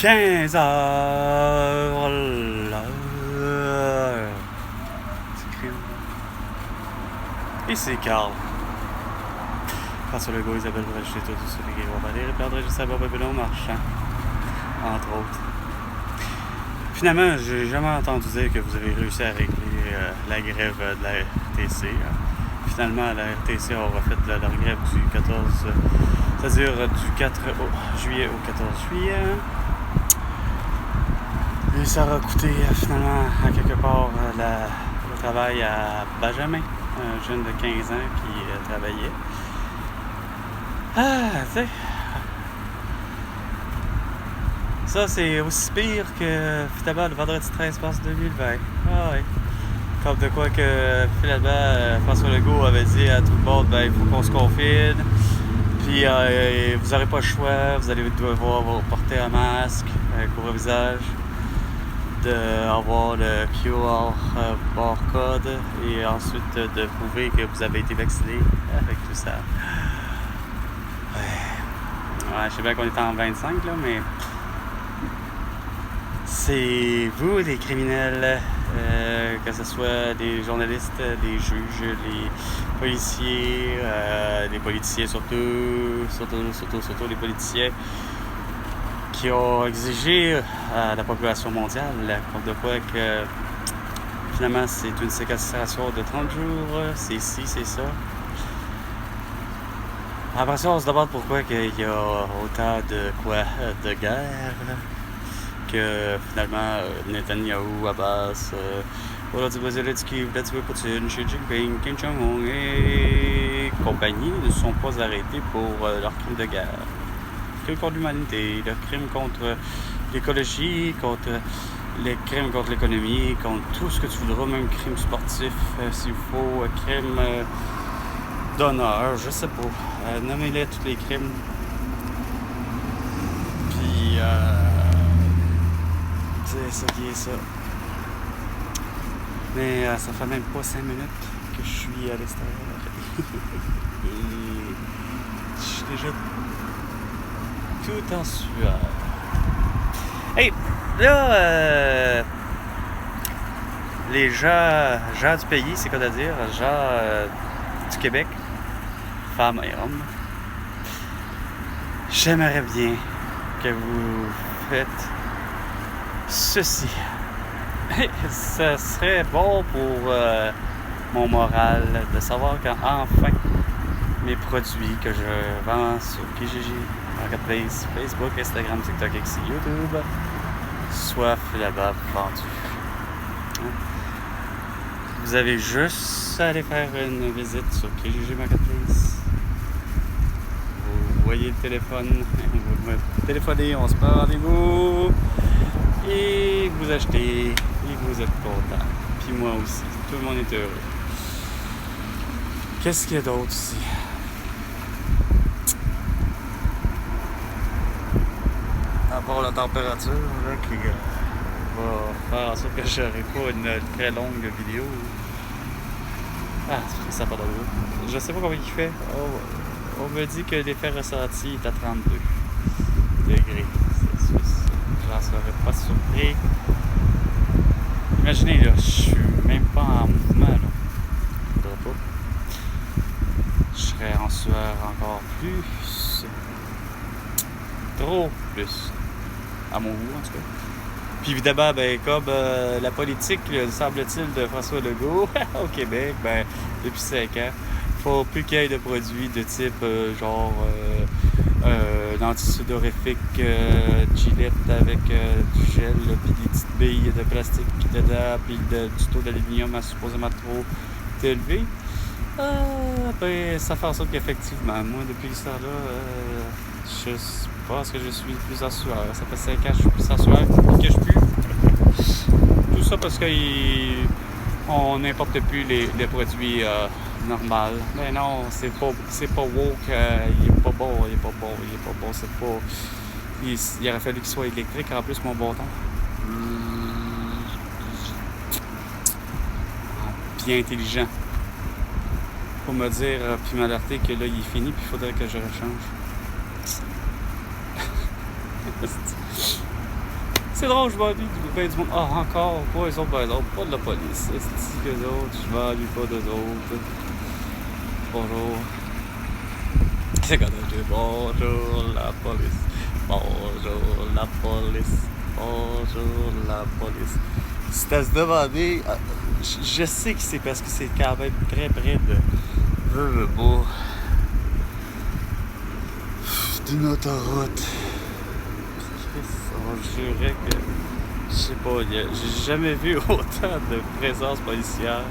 15 heures l'heure. C'est écrit où? Et c'est Carl. François Legault, Isabelle Brachet, tout ça, les gars, Valérie Perdre, Justin Babylon Marchand, entre autres. Finalement, j'ai jamais entendu dire que vous avez réussi à régler la grève de la RTC. Finalement, la RTC aura fait leur grève du 14, c'est-à-dire du 4 juillet au 14 juillet. Et ça aura coûté finalement à quelque part le travail à Benjamin, un jeune de 15 ans qui travaillait. Ah, tu sais. Ça, c'est aussi pire que finalement le vendredi 13 mars 2020. Ah ouais. Comme de quoi que finalement François Legault avait dit à tout le monde, ben il faut qu'on se confine. Puis vous n'aurez pas le choix, vous allez devoir porter un masque, un couvre-visage, d'avoir le QR barcode et ensuite de prouver que vous avez été vacciné avec tout ça. Ouais, je sais bien qu'on est en 25 là, mais c'est vous les criminels, que ce soit des journalistes, des juges, les policiers, les politiciens surtout les politiciens qui ont exigé à la population mondiale, compte de quoi que finalement c'est une séquestration de 30 jours, c'est ci, c'est ça. Après ça, on se demande pourquoi il y a autant de guerre, que finalement Netanyahou, Abbas, Volodymyr Zelensky, Vladimir Poutine, Xi Jinping, Kim Jong-un et compagnie ne sont pas arrêtés pour leurs crimes de guerre. Crimes contre l'humanité, leurs crimes contre l'écologie, contre les crimes contre l'économie, contre tout ce que tu voudras, même crimes sportifs s'il faut, crimes d'honneur, je sais pas. Nommez-les tous les crimes. Puis, c'est ça qui est ça. Mais ça fait même pas 5 minutes que je suis à l'extérieur. Et je suis déjà tout en sueur. Hey, là, les gens du pays, c'est quoi à dire? Gens du Québec, femmes et hommes, j'aimerais bien que vous faites ceci. Ça serait bon pour mon moral de savoir qu'enfin mes produits que je vends sur Kijiji, Marketplace, Facebook, Instagram, TikTok, X, YouTube soient là-bas vendus. Vous avez juste à aller faire une visite sur Kijiji Marketplace. Vous voyez le téléphone, vous me téléphonez, on se prend rendez-vous et vous achetez et vous êtes content. Puis moi aussi, tout le monde est heureux. Qu'est-ce qu'il y a d'autre ici? À part la température là, qui va faire en sorte que je n'aurai pas une très longue vidéo. Ah, ça pas d'allure. Je sais pas combien il fait. On me dit que l'effet ressenti est à 32 degrés Celsius. J'en serais pas surpris. Imaginez là, je suis même pas en mouvement là. Faudra pas. Je serais en sueur encore plus. Trop plus. À mon goût en tout cas. Puis évidemment, ben, comme la politique, semble-t-il, de François Legault au Québec, ben, depuis 5 ans, il ne faut plus qu'il y ait de produits de type genre l'antisudorifique, Gillette avec du gel, puis des petites billes de plastique dedans, puis du taux d'aluminium supposément trop élevé. Ben, ça fait en sorte qu'effectivement, moi, depuis ce temps-là, je pense que je suis plus en sueur. Ça fait 5 ans que je suis plus en sueur que je pue. Tout ça parce qu'on n'importe plus les produits normaux. Mais non, c'est pas woke. Il est pas bon, c'est pas... Il aurait fallu qu'il soit électrique en plus, mon bon temps. Bien intelligent. Pour me dire, puis m'alerter que là, il est fini, puis il faudrait que je rechange. C'est drôle, je m'ennuie du monde. Ah, encore, pas les autres, par exemple, pas de la police. C'est que les autres, je m'ennuie pas d'eux autres. Bonjour. C'est quand je dis bonjour la police. Bonjour la police. Bonjour la police. C'est à se demander. Je sais que c'est parce que c'est quand même très près de d'une autoroute. On jurait que. Je sais pas, j'ai jamais vu autant de présence policière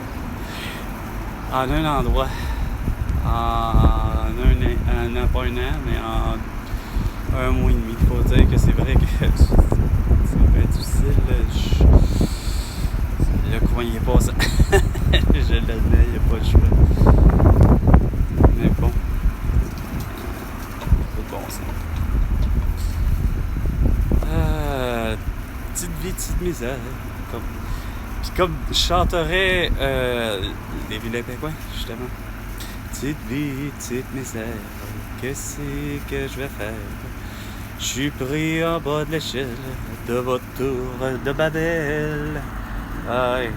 en un endroit. Pas un an, mais en un mois et demi. Il faut dire que c'est vrai que c'est bien difficile. Le coin il est pas ça. Je l'admets, il n'y a pas de choix. Mais bon. C'est bon ça. Petite vie, petite misère. Puis comme chanterait les vilains pingouins, justement. Petite vie, petite misère, qu'est-ce que je vais faire? Je suis pris en bas de l'échelle de votre tour de Babel. Ouais.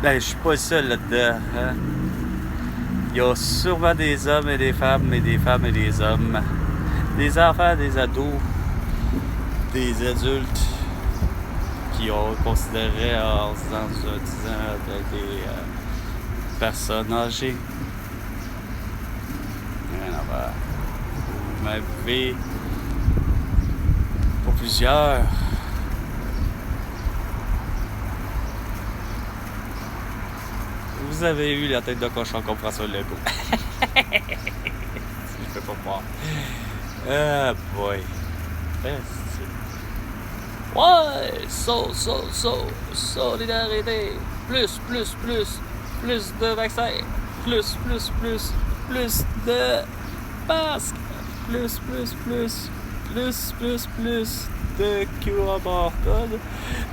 Ben, je suis pas le seul là-dedans. Hein? Il y a sûrement des hommes et des femmes, et des femmes et des hommes. Des enfants, des ados, des adultes qui ont considéré en disant des personnes âgées. Rien à voir. Vous m'avez pour plusieurs. Vous avez eu la tête de cochon comme François Legault. Je peux pas croire. Ah boy. Ouais, solidarité. Plus de vaccins. Plus de masques. Plus de QR code.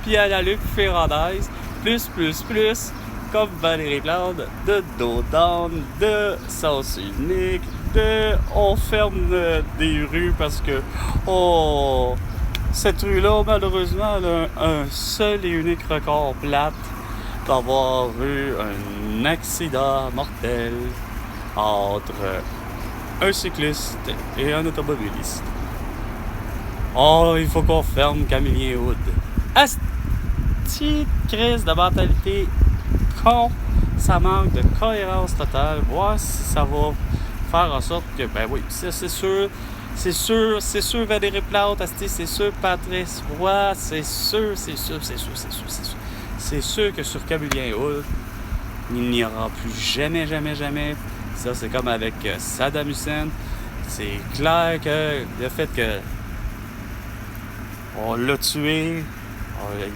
Puis à la Luc Ferrandaise. Plus. Comme Valérie Plante, de dos down, de sens unique, de on ferme des rues parce que cette rue-là, malheureusement, elle a un seul et unique record plate d'avoir eu un accident mortel entre un cycliste et un automobiliste. Il faut qu'on ferme Camillien Hood. Asti crise de mentalité con, ça manque de cohérence totale, voir si ça va faire en sorte que, ben oui, c'est sûr Valérie Plante, c'est sûr Patrice Roy, c'est sûr que sur Camillien Hood, il n'y aura plus jamais. Ça, c'est comme avec Saddam Hussein. C'est clair que le fait que on l'a tué,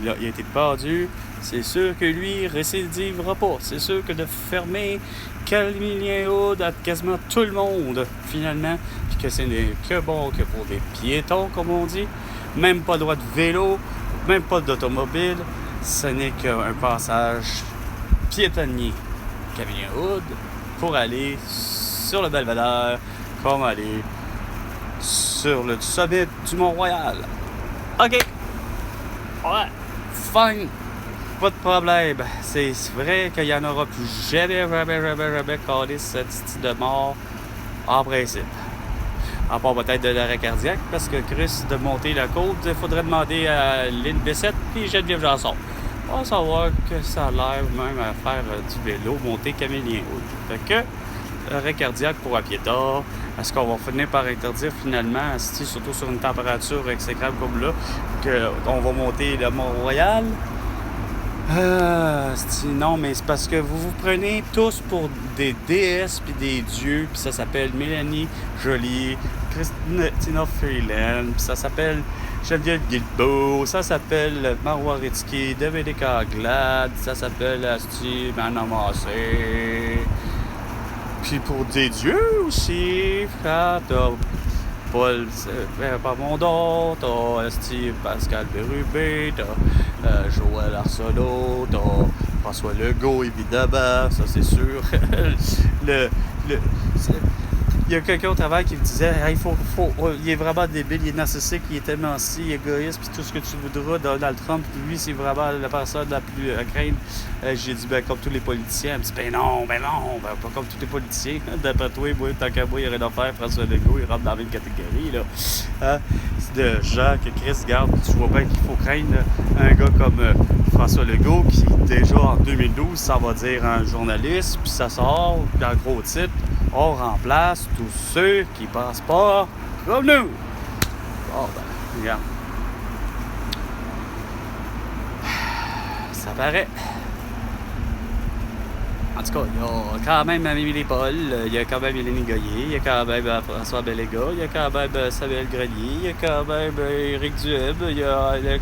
il a été pendu, c'est sûr que lui récidivera pas. C'est sûr que de fermer Camillien Hood à quasiment tout le monde, finalement, puis que ce n'est que bon que pour des piétons, comme on dit, même pas le droit de vélo, même pas d'automobile, ce n'est qu'un passage piétonnier. Camillien Hood pour aller sur le Belvédère, comme aller sur le sommet du Mont-Royal. OK. Ouais. Fine. Pas de problème. C'est vrai qu'il n'y en aura plus jamais collé cette style de mort en principe. À part peut-être de l'arrêt cardiaque, parce que Chris, de monter la côte, il faudrait demander à Lynn Bessette puis Geneviève Janson. On va savoir que ça a l'air même à faire du vélo, monter Camillien Hood. Fait que, arrêt cardiaque pour un piétard. Est-ce qu'on va finir par interdire finalement, surtout sur une température exécrable comme là, qu'on va monter le Mont-Royal? Non, mais c'est parce que vous vous prenez tous pour des déesses puis des dieux, puis ça s'appelle Mélanie Joly, Christina Freeland, puis ça s'appelle Geneviève Guilbeault, ça s'appelle Marois Ritsky, Dominique Anglade, ça s'appelle Manon Massé. Puis pour des dieux aussi, t'as Paul Pamondon, t'as Pascal Bérubé, t'as Joël Arsenault, t'as François Legault, évidemment, ça c'est sûr. il y a quelqu'un au travail qui me disait hey, il est vraiment débile, il est narcissique, il est tellement si égoïste, puis tout ce que tu voudras, Donald Trump, lui, c'est vraiment la personne la plus à craindre. J'ai dit, ben, comme tous les politiciens. Elle me dit, ben non, pas comme tous les politiciens. D'après toi, moi, tant qu'à moi, il n'y a rien à faire. François Legault, il rentre dans la même catégorie, là. C'est de gens que Chris garde, tu vois bien qu'il faut craindre un gars comme François Legault, qui, déjà en 2012, ça va dire un journaliste, puis ça sort, puis en gros titre, on remplace tous ceux qui pensent pas comme nous. Bon, ben, regarde. Ça paraît. En tout cas, il y a quand même Amélie Paul, il y a quand même Hélène Goyer, il y a quand même François Bellega, il y a quand même Samuel Grenier, il y a quand même Éric Duhem, il y a il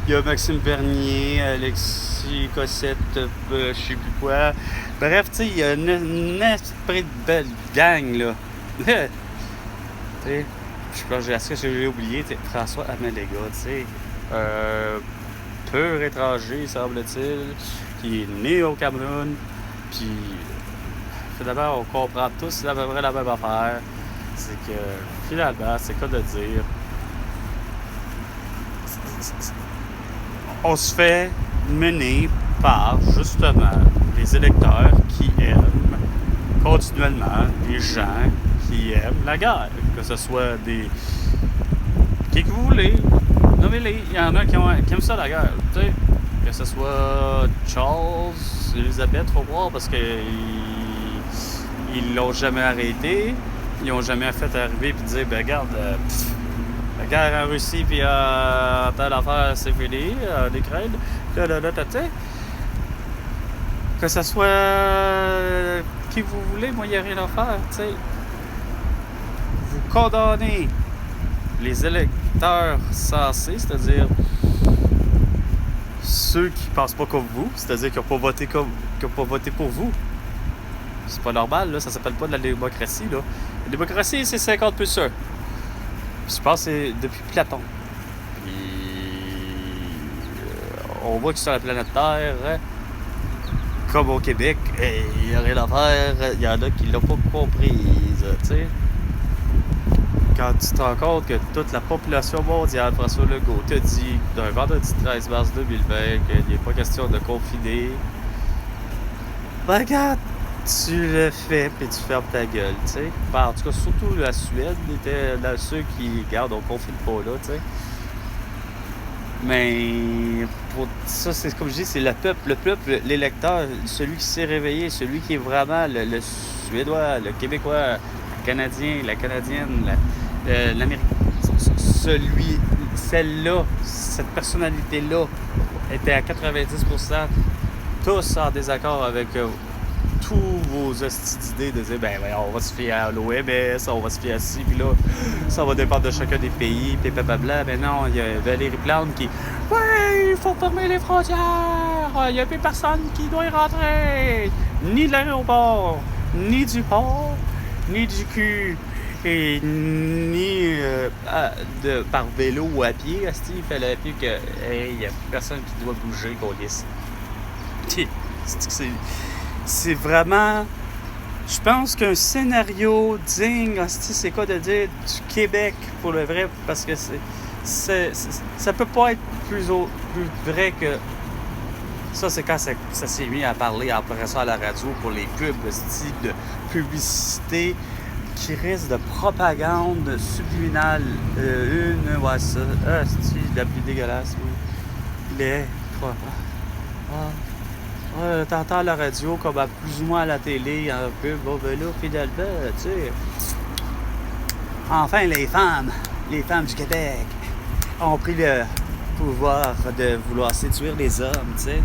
y a Maxime Bernier, Alexis Cossette, je sais plus quoi. Bref, tu sais, il y a une esprit de belle gang, là. Tu sais, est-ce que j'ai oublié, François Amélega, tu sais, pur étranger, semble-t-il, qui est né au Cameroun, puis finalement, on comprend tous à peu près la même affaire. C'est que, finalement, c'est quoi de dire? On se fait mener par, justement, les électeurs qui aiment continuellement les gens qui aiment la guerre. Que ce soit des... Qui que vous voulez, nommez-les. Il y en a qui aiment ça, la guerre, tu sais. Que ce soit Charles, Elisabeth, faut voir, parce qu'ils l'ont jamais arrêté. Ils n'ont jamais fait arriver et dire, ben regarde, la guerre en Russie puis telle affaire, c'est fini, l'Ukraine, tu sais. Que ce soit qui vous voulez, moi, il n'y a rien à faire, tu sais. Vous condamnez les électeurs sensés, c'est-à-dire ceux qui pensent pas comme vous, c'est-à-dire qui n'ont pas voté pour vous. C'est pas normal, là, ça s'appelle pas de la démocratie, là. La démocratie, c'est 50 plus 1. Je pense que c'est depuis Platon. Puis, on voit que sur la planète Terre, comme au Québec, il n'y a rien à faire, il y en a qui l'ont pas comprise, tu sais. Quand tu te rends compte que toute la population mondiale, François Legault te dit d'un vendredi 13 mars 2020 qu'il n'est pas question de confiner, ben regarde, tu le fais puis tu fermes ta gueule, tu sais. Ben, en tout cas, surtout la Suède était là, ceux qui, regarde, on confine pas là, tu sais. Mais pour ça, c'est comme je dis, c'est le peuple, l'électeur, celui qui s'est réveillé, celui qui est vraiment le Suédois, le Québécois, le Canadien, la Canadienne, l'Américain, celle-là, cette personnalité-là était à 90% tous en désaccord avec tous vos hosties d'idées de dire, ben on va se fier à l'OMS, on va se fier à ci, puis là, ça va dépendre de chacun des pays, puis blablabla. Ben non, il y a Valérie Plante qui, ouais, il faut fermer les frontières, il n'y a plus personne qui doit y rentrer, ni de l'aéroport, ni du port, ni du cul. Et ni par vélo ou à pied, il fallait plus que il n'y a personne qui doit bouger qu'on lisse. C'est vraiment. Je pense qu'un scénario digne, c'est quoi de dire du Québec pour le vrai, parce que ça peut pas être plus vrai que. Ça, c'est quand ça s'est mis à parler après ça à la radio pour les pubs, ce type de publicité qui risque de propagande subliminale. Ça. C'est la plus dégueulasse. T'entends la radio comme à plus ou moins à la télé, un peu. Bon, ben là, finalement, tu sais. Enfin, les femmes du Québec ont pris le pouvoir de vouloir séduire les hommes, tu sais.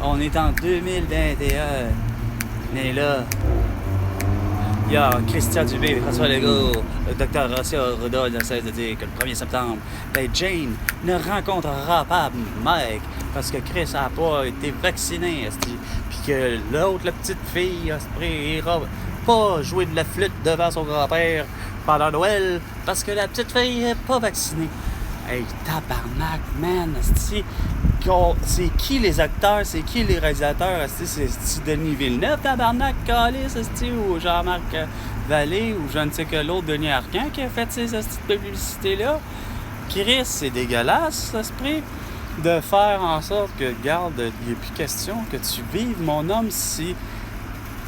On est en 2021. Mais là, il y a Christian Dubé, François Legault, le docteur Horacio Arruda ne cesse de dire que le 1er septembre, ben Jane ne rencontrera pas Mike parce que Chris n'a pas été vacciné. Puis que l'autre, la petite fille, ira pas jouer de la flûte devant son grand-père pendant Noël parce que la petite fille n'est pas vaccinée. Hey, tabarnak, man, asti. C'est qui les acteurs, c'est qui les réalisateurs, asti? C'est Denis Villeneuve, tabarnak, calice, asti, ou Jean-Marc Vallée, ou je ne sais que l'autre, Denis Arcand, qui a fait ces asti de publicités-là. Chris, c'est dégueulasse, l'esprit, de faire en sorte que, regarde, il n'y a plus question que tu vives, mon homme, si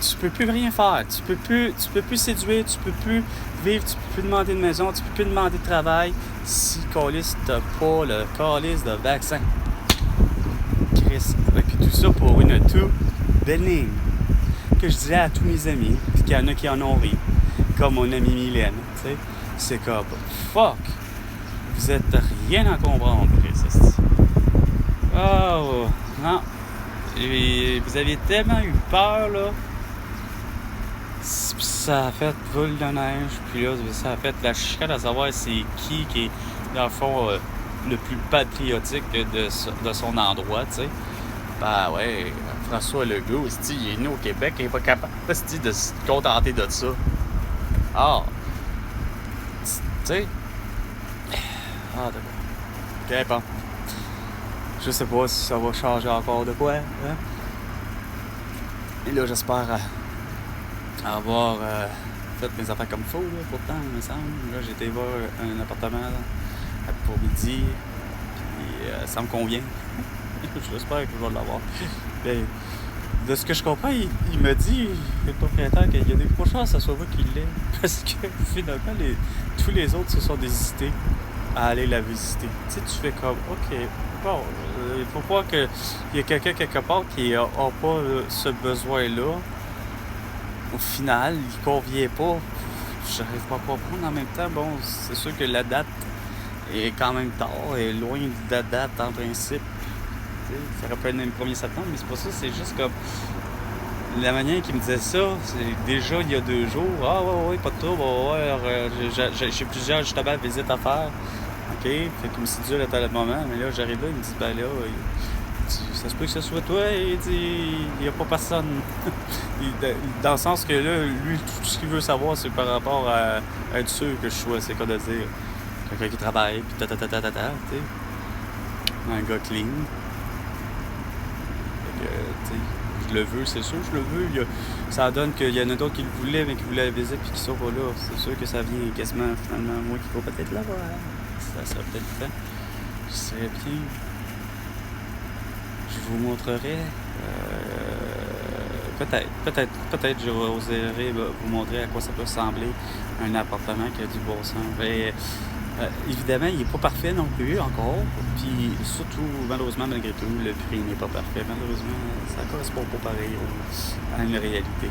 tu peux plus rien faire, tu peux plus séduire, tu peux plus vivre, tu peux plus demander de maison, tu peux plus demander de travail si calice t'as pas le calice de vaccin. Chris, et puis tout ça pour une tout bénigne que je disais à tous mes amis, puis qu'il y en a qui en ont ri, comme mon ami Mylène, tu sais, c'est comme fuck, vous êtes rien à comprendre, Chris. Oh non, et vous aviez tellement eu peur là. Ça a fait boule de neige, puis là, ça a fait la chicane à savoir c'est qui est, dans le fond, le plus patriotique de son endroit, tu sais. Ben ouais, François Legault, il est né au Québec, il n'est pas capable de se contenter de ça. Ah! Tu sais? Ah, d'accord. Ok, bon. Je sais pas si ça va changer encore de quoi, hein? Et là, j'espère avoir fait mes affaires comme il faut, là, pourtant, il me semble. Là, j'ai été voir un appartement là, pour midi, puis ça me convient. J'espère que je vais l'avoir. Ben, de ce que je comprends, il me dit, le propriétaire, qu'il y a des grosses chances que ça soit moi qui l'ai. Parce que finalement, tous les autres se sont désistés à aller la visiter. Tu sais, tu fais comme, OK, bon, il faut croire qu'il y a quelqu'un quelque part qui n'a pas ce besoin-là. Au final, il convient pas. J'arrive pas à comprendre. En même temps, bon, c'est sûr que la date est quand même tard, est loin de la date en principe. T'sais, ça aurait pu être même le 1er septembre, mais c'est pas ça, c'est juste comme la manière qu'il me disait ça, c'est déjà il y a 2 jours. Ah ouais, pas de trouble, j'ai plusieurs justement visites à faire. OK, fait qu'il me séduit à le moment, mais là j'arrive là, il me dit ben là, ça se peut que ce soit toi, il dit il n'y a pas personne. Dans le sens que là, lui, tout ce qu'il veut savoir, c'est par rapport à être sûr que je sois, c'est quoi de dire. Quelqu'un qui travaille, puis tu sais. Un gars clean. Fait que, tu sais, je le veux, c'est sûr, je le veux. Ça donne qu'il y en a d'autres qui le voulaient, mais qui voulaient la visite, puis qui sont pas là. C'est sûr que ça vient quasiment, finalement, moi qui faut peut-être l'avoir. Ça serait peut-être le temps. Je serais bien. Je vous montrerai. Peut-être je oserai vous montrer à quoi ça peut ressembler un appartement qui a du bon sens. Mais, évidemment, il n'est pas parfait non plus encore. Puis surtout, malheureusement, malgré tout, le prix n'est pas parfait. Malheureusement, ça ne correspond pas pareil à une réalité.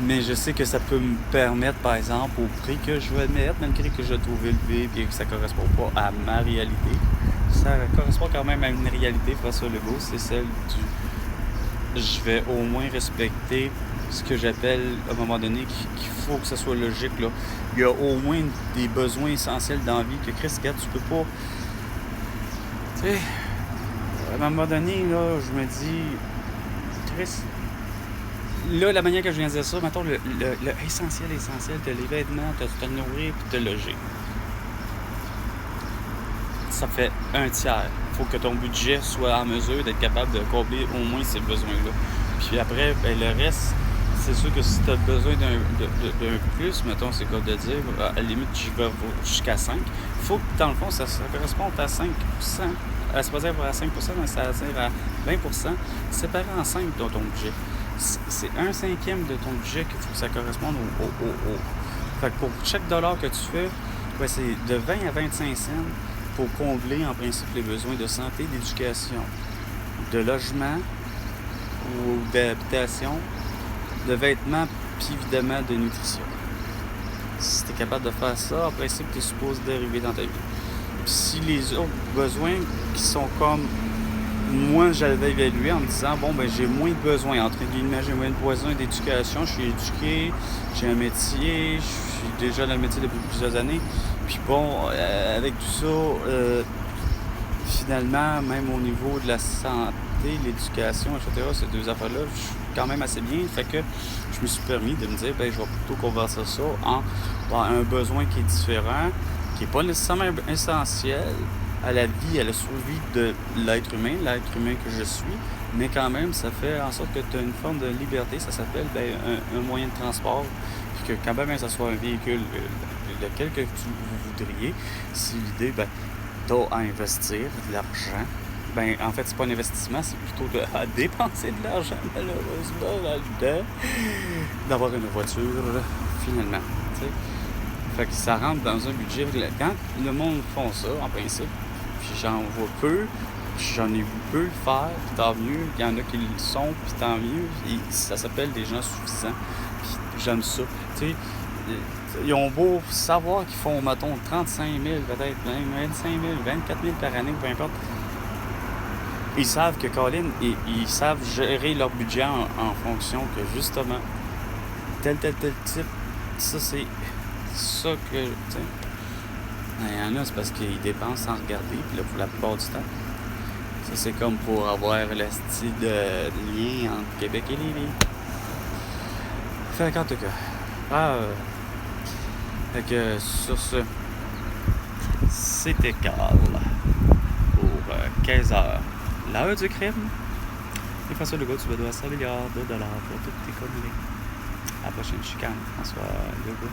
Mais je sais que ça peut me permettre, par exemple, au prix que je vais mettre, malgré que je le trouve élevé et que ça ne correspond pas à ma réalité. Ça correspond quand même à une réalité, François Legault, c'est celle du... Je vais au moins respecter ce que j'appelle, à un moment donné, qu'il faut que ça soit logique, là. Il y a au moins des besoins essentiels dans la vie que Chris, regarde, tu peux pas... Tu sais, à un moment donné, là, je me dis... Chris... Là, la manière que je viens de dire ça, mettons, le essentiel, t'as les vêtements, t'as te nourrir puis te loger. Ça fait 1/3. Il faut que ton budget soit en mesure d'être capable de combler au moins ces besoins-là. Puis après, ben, le reste, c'est sûr que si tu as besoin d'un plus, mettons, c'est quoi de dire, à la limite, j'y vais jusqu'à 5. Il faut que, dans le fond, ça corresponde à 5%. C'est pas dire à 5%, mais ça veut dire à 20%. Séparé en 5 dans ton budget. C'est 1/5 de ton budget qu'il faut que ça corresponde au... Fait que pour chaque dollar que tu fais, ben, c'est de 20 à 25 cents pour combler en principe les besoins de santé, d'éducation, de logement ou d'habitation, de vêtements, puis évidemment de nutrition. Si tu es capable de faire ça, en principe, tu es supposé d'arriver dans ta vie. Puis si les autres besoins qui sont comme moi j'avais évalué en me disant bon ben j'ai moins de besoins, entre guillemets, j'ai moins de besoins d'éducation, je suis éduqué, j'ai un métier, je suis déjà dans le métier depuis plusieurs années. Puis bon, avec tout ça, finalement, même au niveau de la santé, l'éducation, etc., ces 2 affaires-là, je suis quand même assez bien. Fait que je me suis permis de me dire, ben je vais plutôt convertir ça en un besoin qui est différent, qui n'est pas nécessairement essentielle à la vie, à la survie de l'être humain que je suis, mais quand même, ça fait en sorte que tu as une forme de liberté, ça s'appelle un moyen de transport, puis que quand même ça soit un véhicule, lequel que vous voudriez, si l'idée, t'as à investir de l'argent, en fait, c'est pas un investissement, c'est plutôt à dépenser de l'argent, malheureusement, là-dedans, d'avoir une voiture, finalement, t'sais. Fait que ça rentre dans un budget. Quand le monde font ça, en principe, puis j'en vois peu, puis j'en ai vu peu le faire, puis tant mieux. Il y en a qui le sont, puis tant mieux. Et ça s'appelle des gens suffisants. Puis j'aime ça. Tu sais, ils ont beau savoir qu'ils font, mettons, 35 000, peut-être même 25 000, 24 000 par année, peu importe. Ils savent que Colin, ils savent gérer leur budget en fonction que justement, tel type, ça c'est ça que, tu sais, il y en a, c'est parce qu'ils dépensent sans regarder, puis là, pour la plupart du temps, ça c'est comme pour avoir le style de lien entre Québec et Lévis. Fait qu'en tout cas, fait que sur ce, c'était Carl pour 15 heures. L'heure du crime. Et François Legault, tu vas devoir $100 milliards pour toutes tes conneries. À la prochaine chicane, François Legault.